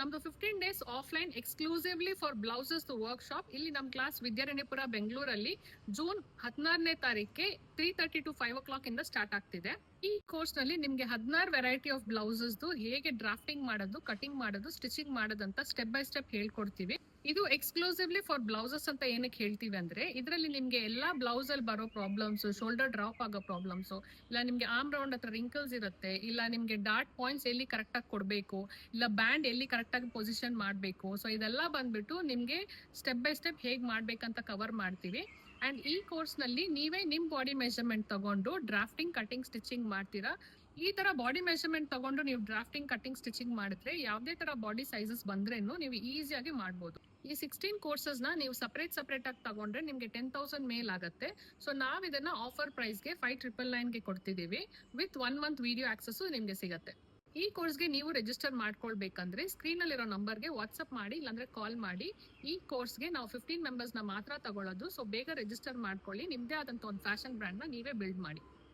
ನಮ್ದು 15 days offline exclusively for blouses workshop ಇಲ್ಲಿ ನಮ್ಮ ಕ್ಲಾಸ್ ವಿದ್ಯಾರಣ್ಯಪುರ ಬೆಂಗಳೂರಲ್ಲಿ ಜೂನ್ 16ನೇ ತಾರೀಕಿಗೆ 3:30 to 5 o'clock ಇಂದ ಸ್ಟಾರ್ಟ್ ಆಗ್ತಿದೆ. ಈ ಕೋರ್ಸ್ ನಲ್ಲಿ ನಿಮ್ಗೆ 16 ವೆರೈಟಿ ಆಫ್ ಬ್ಲೌಸಸ್ ಹೇಗೆ ಡ್ರಾಫ್ಟಿಂಗ್ ಮಾಡೋದು, ಕಟಿಂಗ್ ಮಾಡೋದು, ಸ್ಟಿಚಿಂಗ್ ಮಾಡೋದಂತ ಸ್ಟೆಪ್ ಬೈ ಸ್ಟೆಪ್ ಹೇಳ್ಕೊಡ್ತೀವಿ. ಇದು ಎಕ್ಸ್ಕ್ಲೂಸಿವ್ಲಿ ಫಾರ್ ಬ್ಲೌಸಸ್ ಅಂತ ಏನಕ್ಕೆ ಹೇಳ್ತೀವಿ ಅಂದ್ರೆ ಇದರಲ್ಲಿ ನಿಮ್ಗೆ ಎಲ್ಲಾ ಬ್ಲೌಸ್ ಅಲ್ಲಿ ಬರೋ ಪ್ರಾಬ್ಲಮ್ಸ್, ಶೋಲ್ಡರ್ ಡ್ರಾಪ್ ಆಗೋ ಪ್ರಾಬ್ಲಮ್ಸ್, ಇಲ್ಲ ನಿಮ್ಗೆ ಆರ್ಮ್ ರೌಂಡ್ ಹತ್ರ ರಿಂಕಲ್ಸ್ ಇರುತ್ತೆ, ಇಲ್ಲ ನಿಮ್ಗೆ ಡಾಟ್ ಪಾಯಿಂಟ್ಸ್ ಎಲ್ಲಿ ಕರೆಕ್ಟ್ ಆಗಿ ಕೊಡ್ಬೇಕು, ಇಲ್ಲ ಬ್ಯಾಂಡ್ ಎಲ್ಲಿ ಕರೆಕ್ಟ್ ಆಗಿ ಪೊಸಿಷನ್ ಮಾಡಬೇಕು. ಸೊ ಇದೆಲ್ಲ ಬಂದ್ಬಿಟ್ಟು ನಿಮ್ಗೆ ಸ್ಟೆಪ್ ಬೈ ಸ್ಟೆಪ್ ಹೇಗ್ ಮಾಡ್ಬೇಕಂತ ಕವರ್ ಮಾಡ್ತೀವಿ. ಅಂಡ್ ಈ ಕೋರ್ಸ್ ನಲ್ಲಿ ನೀವೇ ನಿಮ್ ಬಾಡಿ ಮೆಜರ್ಮೆಂಟ್ ತಗೊಂಡು ಡ್ರಾಫ್ಟಿಂಗ್, ಕಟಿಂಗ್, ಸ್ಟಿಚಿಂಗ್ ಮಾಡ್ತೀರಾ. ಈ ತರ ಬಾಡಿ ಮೆಜರ್ಮೆಂಟ್ ತಗೊಂಡು ನೀವು ಡ್ರಾಫ್ಟಿಂಗ್, ಕಟಿಂಗ್, ಸ್ಟಿಚಿಂಗ್ ಮಾಡಿದ್ರೆ ಯಾವ್ದೇ ತರ ಬಾಡಿ ಸೈಜಸ್ ಬಂದ್ರೇನು ನೀವು ಈಸಿಯಾಗಿ ಮಾಡ್ಬೋದು. ಈ 16 ಕೋರ್ಸಸ್ ನ ನೀವು ಸಪರೇಟ್ ಆಗಿ ತಗೊಂಡ್ರೆ ನಿಮ್ಗೆ 10,000 ಮೇಲ್ ಆಗುತ್ತೆ. ಸೊ ನಾವ್ ಇದನ್ನ ಆಫರ್ ಪ್ರೈಸ್ ಗೆ 5,999 ಗೆ ಕೊಡ್ತಿದೀವಿ. ವಿತ್ 1 month ವಿಡಿಯೋ ಆಕ್ಸೆಸ್ ನಿಮ್ಗೆ ಸಿಗತ್ತೆ. ಈ ಕೋರ್ಸ್ಗೆ ನೀವು ರಿಜಿಸ್ಟರ್ ಮಾಡ್ಕೊಳ್ಬೇಕಂದ್ರೆ ಸ್ಕ್ರೀನ್ ಅಲ್ಲಿರೋ ನಂಬರ್ಗೆ ವಾಟ್ಸ್ಆಪ್ ಮಾಡಿ, ಇಲ್ಲಾಂದ್ರೆ ಕಾಲ್ ಮಾಡಿ. ಈ ಕೋರ್ಸ್ಗೆ ನಾವು 15 ಮೆಂಬರ್ಸ್ ನ ಮಾತ್ರ ತಗೊಳ್ಳೋದು. ಸೊ ಬೇಗ ರಿಜಿಸ್ಟರ್ ಮಾಡ್ಕೊಳ್ಳಿ. ನಿಮ್ದೇ ಆದಂತ ಒಂದು ಫ್ಯಾಷನ್ ಬ್ರ್ಯಾಂಡ್ ನ ನೀವೇ ಬಿಲ್ಡ್ ಮಾಡಿ.